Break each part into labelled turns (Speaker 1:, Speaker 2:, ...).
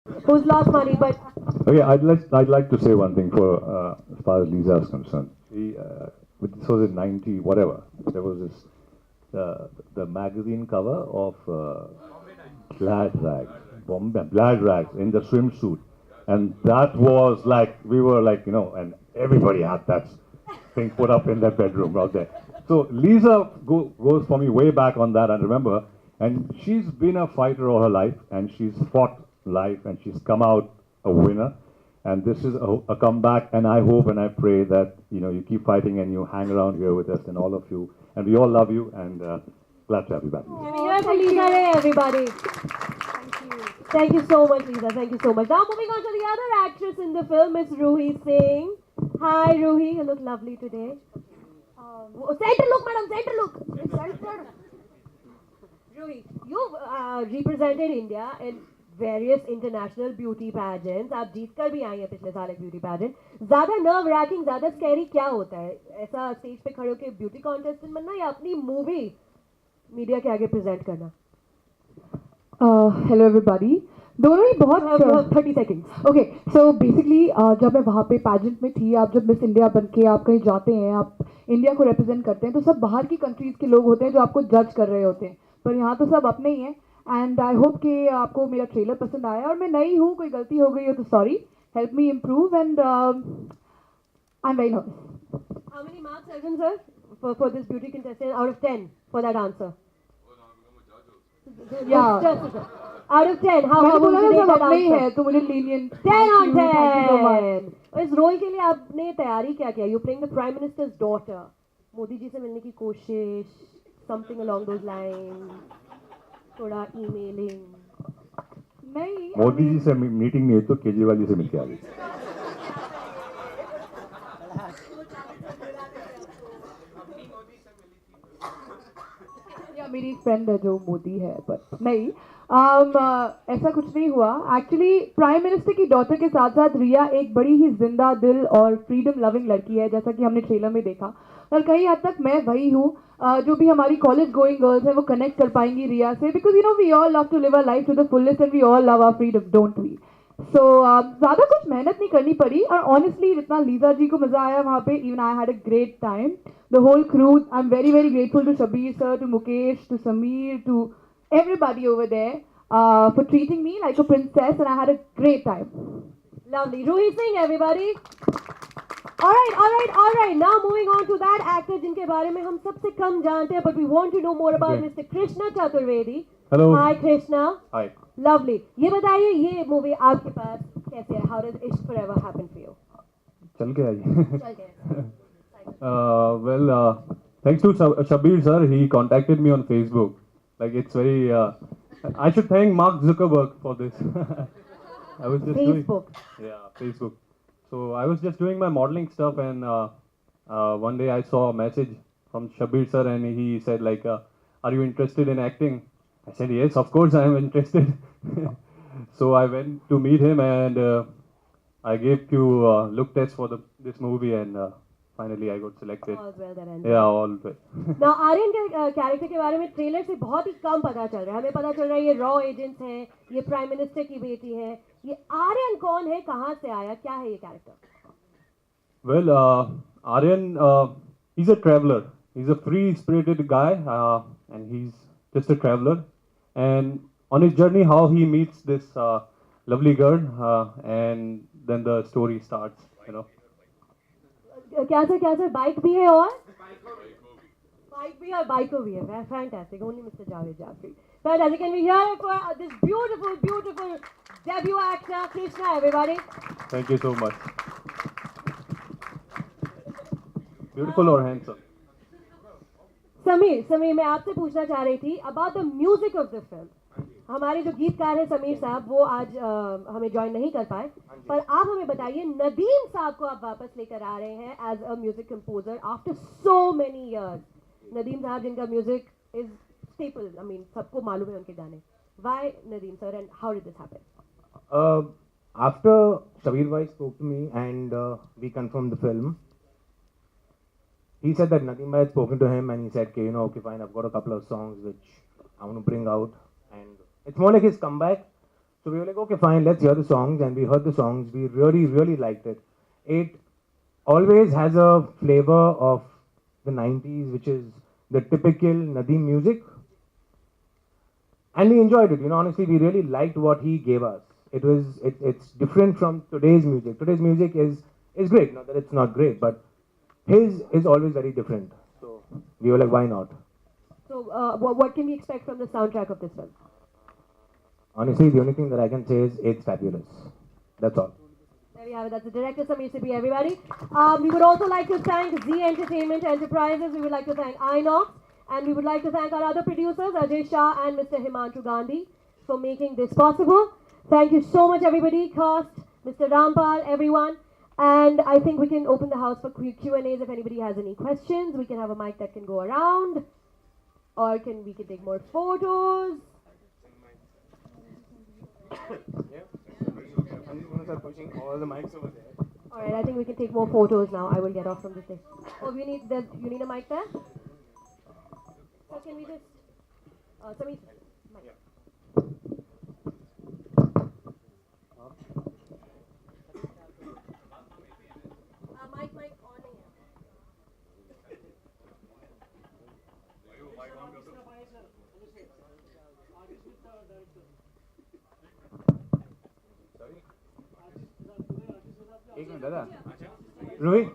Speaker 1: who's lost money, but
Speaker 2: Okay, I'd like to say one thing for as far as Lisa is concerned. This was in 90 whatever. There was this the magazine cover of Glad Rags, Bombay, Glad Rags in the swimsuit, and that was like we were like and everybody had that thing put up in their bedroom out there. So Lisa goes for me way back on that, I remember, and she's been a fighter all her life, and she's fought life, and she's come out a winner. And this is a comeback, and I hope and I pray that you keep fighting and you hang around here with us and all of you, and we all love you and glad to have you back.
Speaker 1: can we hear for Lisa Ray, everybody? Thank you so much, Lisa. Thank you so much. Now moving on to the other actress in the film, Miss Ruhi Singh. Hi, Ruhi. You look lovely today. Center look, madam. Center look. Center. Ruhi, you represented India in various international beauty pageants. आप जीत कर भी आई हैं पिछले साल एक beauty pageant. ज़्यादा nerve ranking, ज़्यादा scary क्या होता है? ऐसा स्टेज पे खड़े होकर ब्यूटी कॉन्टेस्टेंट बनना या अपनी मूवी मीडिया के आगे प्रेजेंट करना?
Speaker 3: Hello everybody. दोनों ही बहुत
Speaker 1: 30 seconds.
Speaker 3: ओके. सो बेसिकली जब मैं वहाँ पे पैजेंट में थी, आप जब मिस इंडिया बन के आप कहीं जाते हैं, आप इंडिया को रिप्रेजेंट करते हैं, तो सब बाहर की कंट्रीज़ के लोग होते हैं जो आपको जज कर रहे होते हैं, पर यहाँ तो सब अपने ही हैं. एंड आई होप कि आपको मेरा ट्रेलर पसंद आया. और मैं नई हूँ, कोई गलती हो गई हो तो sorry. Help me improve and I am very nervous.
Speaker 1: How many marks, Arjun sir, for this beauty contestant out of 10 for that answer?
Speaker 3: Yeah.
Speaker 1: Out of 10, how
Speaker 3: मैंने
Speaker 1: would
Speaker 3: बोला
Speaker 1: you
Speaker 3: ना
Speaker 1: rate
Speaker 3: सब
Speaker 1: that
Speaker 3: अपने ही
Speaker 1: answer?
Speaker 3: हैं, तो मुझे lenient.
Speaker 1: 10 on
Speaker 3: Thank you so much.
Speaker 1: 10. और इस रोल के लिए आपने तैयारी क्या किया? You're playing the Prime Minister's daughter. Modi ji से मिलने की कोशिश, something along those lines, थोड़ा emailing.
Speaker 3: नहीं,
Speaker 2: मोदी जी से मीटिंग नहीं हुई तो केजरीवाल जी से मिलके आ गई.
Speaker 3: या मेरी एक फ्रेंड है जो मोदी है, पर नहीं. ऐसा कुछ नहीं हुआ. एक्चुअली प्राइम मिनिस्टर की डॉटर के साथ साथ रिया एक बड़ी ही जिंदा दिल और फ्रीडम लविंग लड़की है, जैसा कि हमने ट्रेलर में देखा. और कहीं हद तक मैं वही हूँ. जो भी हमारी कॉलेज गोइंग गर्ल्स हैं वो कनेक्ट कर पाएंगी रिया से, because we all love to live a life to the fullest and we all love our freedom, don't we? So ज़्यादा कुछ मेहनत नहीं करनी पड़ी. और ऑनेस्टली जितना लीजा जी को मज़ा आया वहाँ पे, even I had a great time. The whole crew, I am very very grateful to Shabir sir, to Mukesh, to Sameer, to everybody over there for treating me like a princess, and I had a great time.
Speaker 1: Lovely. Ruhi Singh, everybody. All right. Now moving on to that actor जिनके बारे में हम सबसे कम जानते हैं, but we want to know more about
Speaker 2: Okay.
Speaker 1: Mr. Krishna Chaturvedi.
Speaker 2: Hello.
Speaker 1: Hi, Krishna.
Speaker 2: Hi.
Speaker 1: Lovely. ये बताइए ये मूवी आपके पास कैसे है? How did Ishq Forever happen for you?
Speaker 2: चल के आई.
Speaker 1: चल गए.
Speaker 2: Well, thanks to Shabir sir, he contacted me on Facebook. Like it's very. I should thank Mark Zuckerberg for this. I was just
Speaker 1: Facebook.
Speaker 2: doing. Yeah, Facebook. So I was just doing my modeling stuff, and one day I saw a message from Shabir sir, and he said like, "Are you interested in acting?" I said, "Yes, of course I am interested." So I went to meet him, and I gave few look tests for this movie, and finally I got selected.
Speaker 1: All's well that ends.
Speaker 2: Yeah, all well.
Speaker 1: Now Aryan के character के बारे में trailer से बहुत ही कम पता चल रहा है. हमें पता चल रहा है ये रॉ एजेंट्स हैं, ये प्राइम मिनिस्टर की बेटी है. ये आर्यन कौन है, कहाँ से आया, क्या है ये character?
Speaker 2: Well, Aryan, he's a traveler. He's a free-spirited guy, and he's just a traveler. And on his journey, how he meets this lovely girl, and then the story starts.
Speaker 1: क्या सर बाइक भी है और bike भी और बाइको भी है. Fantastic. Only Mr. Javed Jafri. Fantastic. Can we hear it for this beautiful debut actor Krishna, everybody?
Speaker 2: Thank you so much. Beautiful or handsome?
Speaker 1: Sameer मैं आपसे पूछना चाह रही थी about the music of the film. हमारे जो गीतकार हैं समीर साहब वो आज हमें ज्वाइन नहीं कर पाए, पर आप हमें बताइए नदीम साहब को आप वापस लेकर आ रहे हैं as a music composer after so many years. Nadeem साहब जिनका music is staple, I mean सबको मालूम है उनके गाने. Why Nadeem sir and how did this happen?
Speaker 4: After Shabir Bhai spoke to me and we confirmed the film, he said that Nadeem Bhai had spoken to him and he said, okay, fine, I've got a couple of songs which I want to bring out. And it's more like his comeback. So we were like, okay, fine, let's hear the songs. And we heard the songs. We really, really liked it. It always has a flavor of the 90s, which is the typical Nadeem music. And we enjoyed it. Honestly, we really liked what he gave us. It's different from today's music. Today's music is great. Not that it's not great, but his is always very different. So we were like, why not?
Speaker 1: So, what can we expect from the soundtrack of this film?
Speaker 4: Honestly, the only thing that I can say is it's fabulous. That's all.
Speaker 1: There we have it. That's the director, Samir Sippy, everybody. We would also like to thank Z Entertainment Enterprises. We would like to thank Inox. And we would like to thank our other producers, Ajay Shah and Mr. Himanshu Gandhi, for making this possible. Thank you so much, everybody, cast, Mr. Rampal, everyone. And I think we can open the house for Q&As if anybody has any questions. We can have a mic that can go around. Or we can take more photos.
Speaker 4: I'm going to start pushing all the mics over there.
Speaker 1: All right, I think we can take more photos now. I will get off from this thing. Oh, you need a mic there? So can we just, Samir, mic. Mic on here.
Speaker 4: एक minute दादा रोहित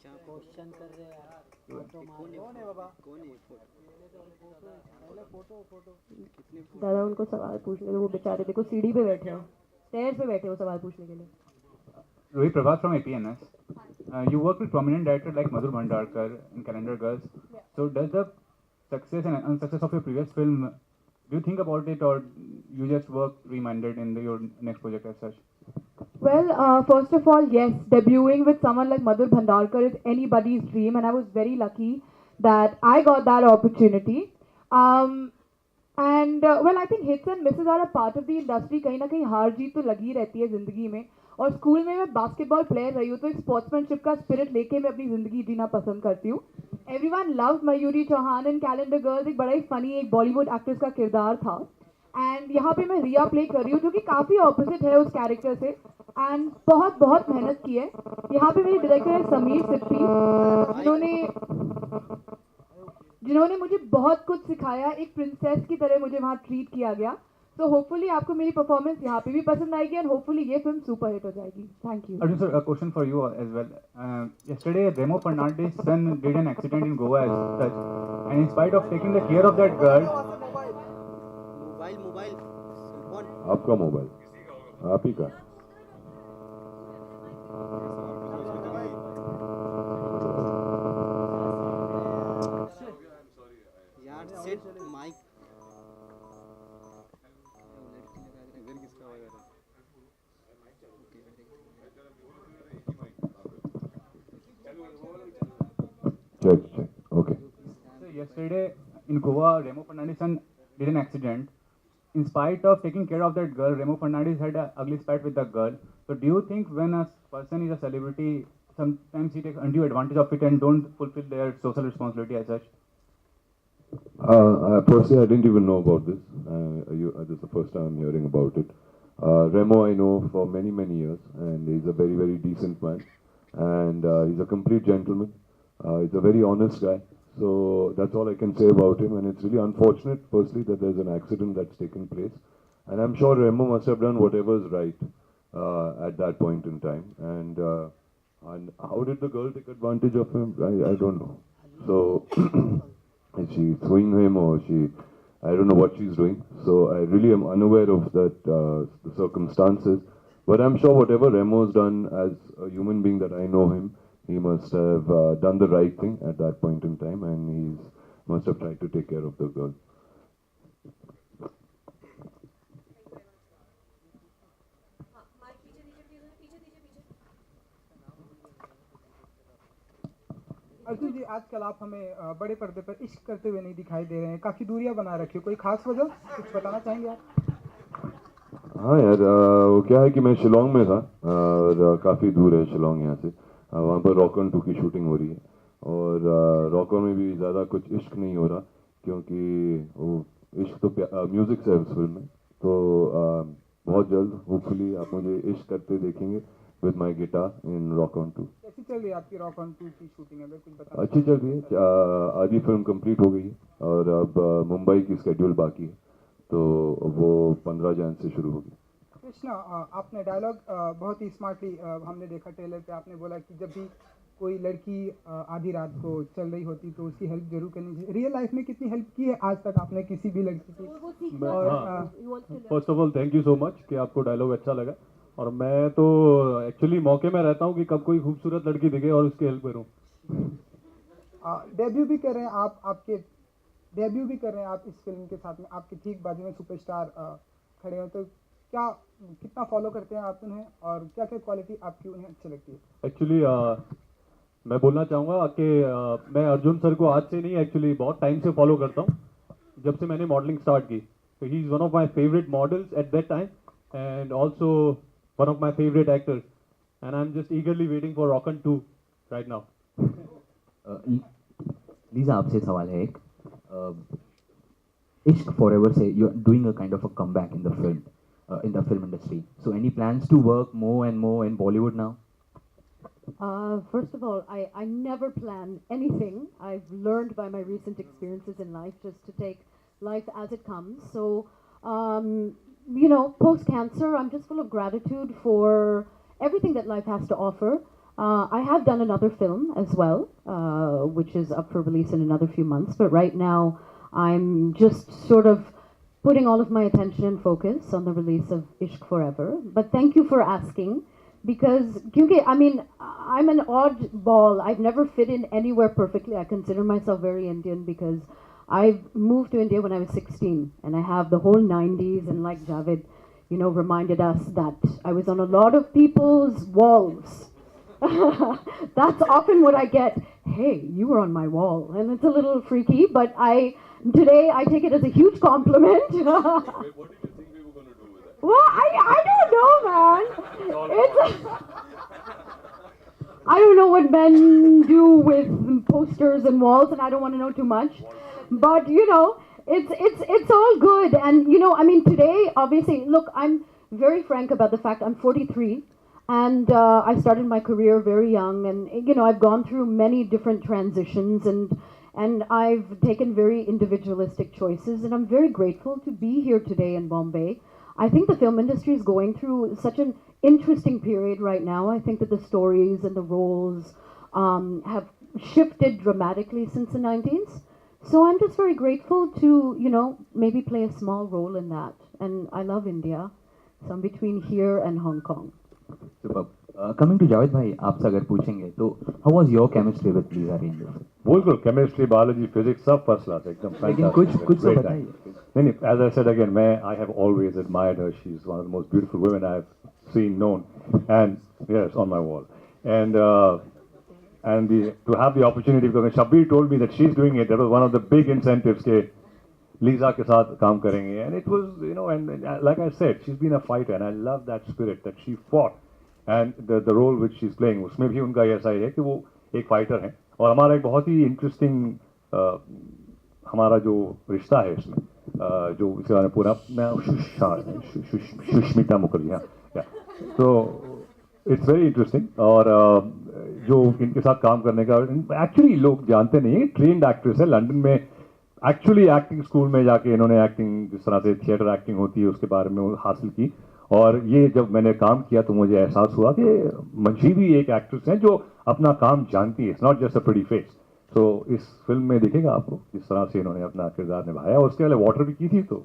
Speaker 5: क्या question कर रहे यार photo कौन है बाबा कौन है फोटो
Speaker 1: दादा उनको सवाल पूछने दो वो बेचारे देखो सीढ़ी पे बैठे हैं स्टेयर्स पे बैठे हो सवाल पूछने के लिए
Speaker 6: Rohit Prabhat from APNS. You work with prominent directors like Madhur Bhandarkar in Calendar Girls.
Speaker 1: Yeah.
Speaker 6: So does the success and unsuccess of your previous film, do you think about it or you just work reminded in your next project as such?
Speaker 3: Well, first of all, yes, debuting with someone like Madhur Bhandarkar is anybody's dream, and I was very lucky that I got that opportunity. Well, I think hits and misses are a part of the industry. कहीं ना कहीं हार जीत तो लगी रहती है जिंदगी में और स्कूल में मैं बास्केटबॉल प्लेयर रही हूँ तो एक स्पोर्ट्समैनशिप का स्पिरिट लेके मैं अपनी जिंदगी जीना पसंद करती हूँ everyone loved Mayuri Chauhan in calendar girls एक बड़ा ही फनी एक बॉलीवुड एक्ट्रेस का किरदार था एंड यहाँ पे मैं रिया प्ले कर रही हूँ जो कि काफ़ी ऑपोजिट है उस कैरेक्टर से एंड बहुत बहुत मेहनत की है यहाँ पे मेरे डायरेक्टर है समीर सिप्पी जिन्होंने मुझे बहुत कुछ सिखाया एक प्रिंसेस की तरह मुझे वहाँ ट्रीट किया गया तो होपफुली आपको मेरी परफॉर्मेंस यहाँ पे भी पसंद आएगी एंड होपफुली ये फिल्म सुपर हिट हो जाएगी thank you
Speaker 6: Arjun sir, a question for you as well. Yesterday, Remo Fernandez's son did an accident in Goa as such, and in spite of taking the care of that girl,
Speaker 5: mobile कौन
Speaker 2: आपका mobile आप ही का
Speaker 5: यार set mic
Speaker 2: check okay
Speaker 6: so yesterday in Goa, Remo Fernandez's son did an accident. In spite of taking care of that girl, Remo Fernandez had an ugly spat with the girl. So do you think when a person is a celebrity, sometimes he takes undue advantage of it and don't fulfill their social responsibility as such?
Speaker 2: Personally, I didn't even know about this. This is the first time I'm hearing about it. Remo I know for many, many years, and he's a very, very decent man. And he's a complete gentleman. He's a very honest guy. So that's all I can say about him. And it's really unfortunate, firstly, that there's an accident that's taken place. And I'm sure Remo must have done whatever's right at that point in time. And how did the girl take advantage of him? I don't know. So is she throwing him or I don't know what she's doing. So I really am unaware of that, the circumstances. But I'm sure whatever Remo's done as a human being that I know him, he must have done the right thing at that point in time, and he must have tried to take care of the girl.
Speaker 7: Arjun ji आजकल आप हमें बड़े पर्दे पर इश्क करते हुए नहीं दिखाई दे रहे हैं काफ़ी दूरियां बना रखी हो कोई खास वजह कुछ बताना चाहेंगे आप
Speaker 2: हाँ यार वो क्या है कि मैं शिलोंग में था और काफ़ी दूर है शिलोंग यहाँ से वहाँ पर रॉक ऑन 2 की शूटिंग हो रही है
Speaker 8: और रॉक ऑन में भी ज़्यादा कुछ इश्क नहीं हो रहा, क्योंकि वो इश्क तो म्यूज़िक से है उस फिल्म में। तो बहुत जल्द होपफुली आप मुझे इश्क करते देखेंगे with my guitar in rock on 2।
Speaker 7: कैसी चल रही है आपकी रॉक ऑन 2 की शूटिंग, अगर कुछ बता?
Speaker 8: अच्छी चल रही है। आधी फिल्म कंप्लीट हो गई है और अब मुंबई की स्केड्यूल बाकी है, तो वो 15 जन से शुरू होगी।
Speaker 7: कृष्णा, आपने डायलॉग बहुत ही स्मार्टली हमने देखा ट्रेलर पे, आपने बोला कि जब भी कोई लड़की आधी रात को चल रही होती तो उसकी हेल्प जरूर करनी चाहिए। रियल लाइफ में कितनी हेल्प की है आज तक आपने किसी भी लड़की की? और
Speaker 2: first of all thank you so much कि आपको डायलॉग अच्छा लगा। और मैं तो एक्चुअली मौके में रहता हूँ कि कब कोई खूबसूरत लड़की दिखे और उसकी हेल्प करूँ।
Speaker 7: डेब्यू भी कर रहे हैं आप, आपके डेब्यू भी कर रहे हैं आप इस फिल्म के साथ में, आपके ठीक बाजू में सुपरस्टार खड़े हैं, तो क्या कितना फॉलो करते हैं आप उन्हें और क्या क्या क्वालिटी आपकी उन्हें अच्छी लगती है?
Speaker 2: एक्चुअली मैं बोलना चाहूँगा कि मैं अर्जुन सर को आज से नहीं, एक्चुअली बहुत टाइम से फॉलो करता हूँ, जब से मैंने मॉडलिंग स्टार्ट की। तो he is one of my favourite models at that time and also one of my favourite actors, and I am just eagerly waiting for rock on 2 right now.
Speaker 9: Lisa, आपसे सवाल है एक। इश्क फॉरएवर से you are doing a kind of a comeback in the film industry, so any plans to work more and more in Bollywood now?
Speaker 1: First of all, I never plan anything. I've learned by my recent experiences in life just to take life as it comes. So, you know, post-cancer, I'm just full of gratitude for everything that life has to offer. I have done another film as well, which is up for release in another few months. But right now, I'm just sort of putting all of my attention and focus on the release of Ishq Forever. But thank you for asking. Because, I mean, I'm an odd ball. I've never fit in anywhere perfectly. I consider myself very Indian because I moved to India when I was 16, and I have the whole 90s, and like Javed, you know, reminded us that I was on a lot of people's walls. That's often what I get. Hey, you were on my wall, and it's a little freaky, but today I take it as a huge compliment. Well, I don't know, man. I don't know what men do with posters and walls, and I don't want to know too much. But you know, it's all good. And you know, I mean, today, obviously, look, I'm very frank about the fact I'm 43, and I started my career very young, and you know, I've gone through many different transitions, and I've taken very individualistic choices, and I'm very grateful to be here today in Bombay. I think the film industry is going through such an interesting period right now. I think that the stories and the roles have shifted dramatically since the 90s. So I'm just very grateful to, you know, maybe play a small role in that. And I love India. So I'm between here and Hong Kong.
Speaker 9: Superb. Coming to Javed bhai, आपसे अगर पूछेंगे तो how was your chemistry with Lisa Ray in this film?
Speaker 2: बिल्कुल, chemistry, biology, physics सब first class, एकदम
Speaker 9: लेकिन कुछ तो बताइए।
Speaker 2: नहीं, as I said again, I have always admired her. She's one of the most beautiful women I've seen, known, and yes, on my wall. And to have the opportunity, because Shabbir told me that she's doing it, that was one of the big incentives के Lisa के साथ काम करेंगे, and it was, you know, and like I said, she's been a fighter, and I love that spirit that she fought, and the role which she's playing, उसमें भी उनका ऐसा ही है कि वो एक फाइटर हैं, और हमारा एक बहुत ही इंटरेस्टिंग हमारा जो रिश्ता है इसमें, जो इसके बारे में पूरा सुष्मिता मुखर्जी, हाँ, तो इट्स वेरी इंटरेस्टिंग। और जो इनके साथ काम करने का, एक्चुअली लोग जानते नहीं है, ट्रेन्ड एक्ट्रेस है, लंदन में एक्चुअली एक्टिंग स्कूल में जाके इन्होंने एक्टिंग, जिस तरह से थिएटर एक्टिंग होती है उसके बारे में हासिल की। और ये जब मैंने काम किया तो मुझे एहसास हुआ कि मंशी भी एक एक्ट्रेस है जो अपना काम जानती है, it's not just a pretty face. तो इस फिल्म में दिखेगा आपको जिस तरह से इन्होंने अपना किरदार निभाया, और उसके पहले वाटर भी की थी। तो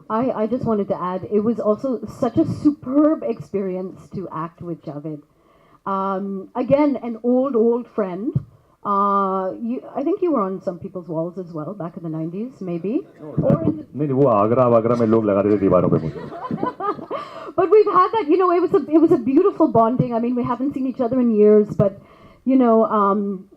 Speaker 1: I just wanted to add, it was also such a superb experience to act with Javed. Again, an old friend. I think you were on some people's walls as well back in the 90s, maybe.
Speaker 2: नहीं, वो आगरा में लोग लगा रहे थे दीवारों पे मुझे।
Speaker 1: But we've had that, you know, it was a beautiful bonding. I mean, we haven't seen each other in years, but you know,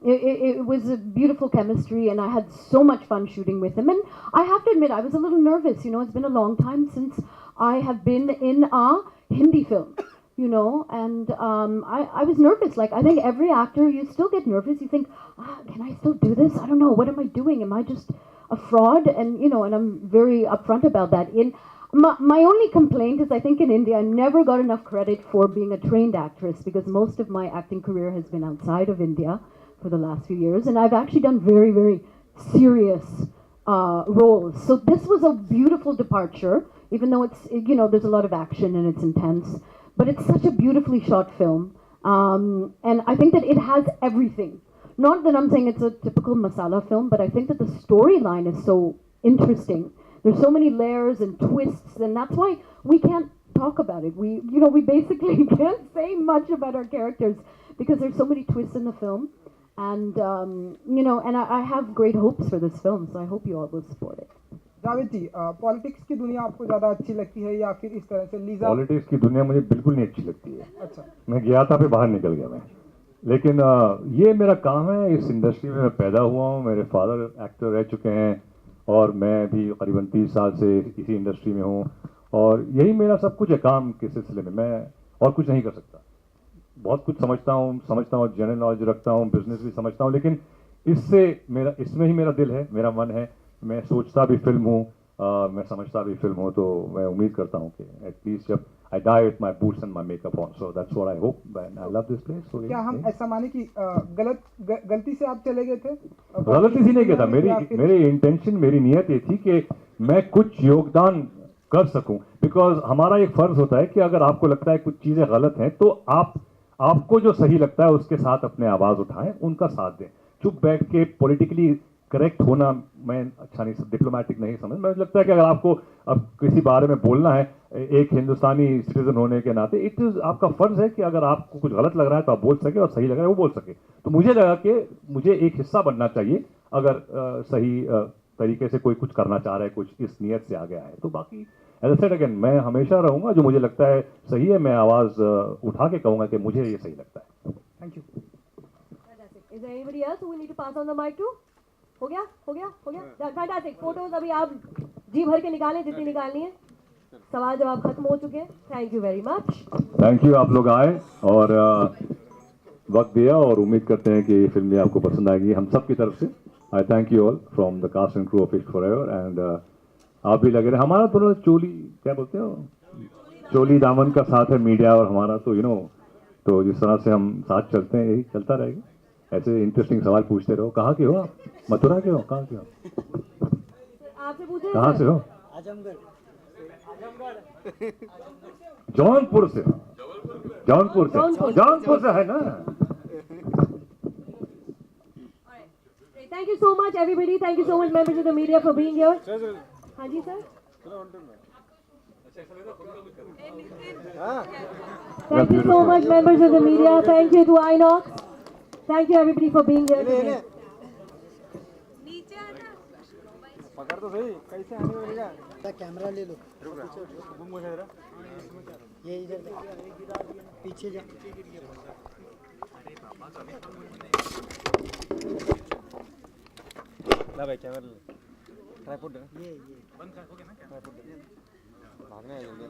Speaker 1: it was a beautiful chemistry, and I had so much fun shooting with him. And I have to admit, I was a little nervous. You know, it's been a long time since I have been in a Hindi film.
Speaker 3: you know, and I was nervous. Like, I think every actor, you still get nervous. You think, can I still do this? I don't know. What am I doing? Am I just a fraud? And, you know, and I'm very upfront about that. My only complaint is I think in India, I never got enough credit for being a trained actress because most of my acting career has been outside of India for the last few years. And I've actually done very, very serious roles. So this was a beautiful departure, even though it's, you know, there's a lot of action and it's intense. But it's such a beautifully shot film. And I think that it has everything. Not that I'm saying it's a typical masala film, but I think that the storyline is so interesting. There's so many layers and twists, and that's why we can't talk about it. We basically can't say much about our characters because there's so many twists in the film. And, you know, and I have great hopes for this film, so I hope you all will support it.
Speaker 7: Javed ji, politics की दुनिया आपको ज़्यादा अच्छी लगती है या फिर इस तरह से लीजा?
Speaker 2: पॉलिटिक्स की दुनिया मुझे बिल्कुल नहीं अच्छी लगती है।
Speaker 7: अच्छा।
Speaker 2: मैं गया था, फिर बाहर निकल गया मैं। लेकिन ये मेरा काम है, इस इंडस्ट्री में मैं पैदा हुआ हूँ, मेरे फादर एक्टर रह चुके हैं और मैं भी करीबन 30 साल से इसी इंडस्ट्री में हूँ और यही मेरा सब कुछ है काम के सिलसिले में। मैं और कुछ नहीं कर सकता। बहुत कुछ समझता हूँ, जनरल नॉलेज रखता हूँ, बिजनेस भी समझता हूँ, लेकिन इसमें ही मेरा दिल है, मेरा मन है। मैं सोचता भी फिल्म हूँ, मैं समझता भी फिल्म हूँ, तो मैं उम्मीद करता हूँ कि एटलीस्ट जब I die with my boots and my makeup on, so that's what I hope, and I love this place. So
Speaker 7: क्या हम ऐसा माने कि गलती से आप चले गए थे?
Speaker 2: गलती से नहीं किया था। मेरी इंटेंशन, मेरी नियत ये थी कि मैं कुछ योगदान कर सकूं, बिकॉज हमारा एक फर्ज होता है कि अगर आपको लगता है कुछ चीजें गलत हैं तो आपको जो सही लगता है उसके साथ अपने आवाज उठाएं, उनका साथ दें। चुप बैठ के पॉलिटिकली करेक्ट होना मैं अच्छा नहीं, डिप्लोमेटिक नहीं समझ। मुझे लगता है कि अगर आपको अब किसी बारे में बोलना है एक हिंदुस्तानी सिटीजन होने के नाते, इट इज आपका फर्ज है कि अगर आपको कुछ गलत लग रहा है तो आप बोल सके और सही लग रहा है वो बोल सके। तो मुझे लगा कि मुझे एक हिस्सा बनना चाहिए अगर सही तरीके से कोई कुछ करना चाह रहा है, कुछ इस नियत से आ गया है। तो बाकी एज सेड अगेन, मैं हमेशा रहूंगा, जो मुझे लगता है सही है मैं आवाज उठा के कहूंगा कि मुझे ये सही लगता है।
Speaker 7: Thank you.
Speaker 1: Is there anybody else who we need to pass on the mic to? हो गया? फैंटास्टिक। फोटोज अभी आप जी भर के निकालें जितनी निकालनी है। सवाल जवाब खत्म हो चुके हैं। Thank you very much.
Speaker 2: Thank you, आप लोग आए और वक्त दिया और उम्मीद करते हैं कि ये फिल्म भी आपको पसंद आएगी हम सब की तरफ से। I thank you all from the cast and crew of Ishq forever, and आप भी लगे रहे। हमारा थोड़ा चोली क्या बोलते हो, चोली दामन का साथ है मीडिया और हमारा, तो यू नो, तो जिस तरह से हम साथ चलते हैं यही चलता रहेगा। ऐसे इंटरेस्टिंग सवाल पूछते रहो। कहाँ के हो आप? मथुरा के हो? कहाँ के हो?
Speaker 1: आपसे पूछे
Speaker 2: कहाँ से हो?
Speaker 5: आजमगढ़।
Speaker 2: जौनपुर से। जौनपुर से है ना।
Speaker 1: Thank you so much everybody. Thank you so much members of the media for being here. हाँ जी sir. Thank you so much members of the media. Thank you to Inox. Thank you everybody for being here today.
Speaker 7: पकड़ तो सही, कैसे आने मिलेगा?
Speaker 5: Camera ले लो। ये इधर पीछे जा।
Speaker 7: ला भाई कैमरा ले। ट्राइपॉड ये
Speaker 5: बंद कर, हो गया ना?
Speaker 7: ट्राइपॉड भागना है जल्दी।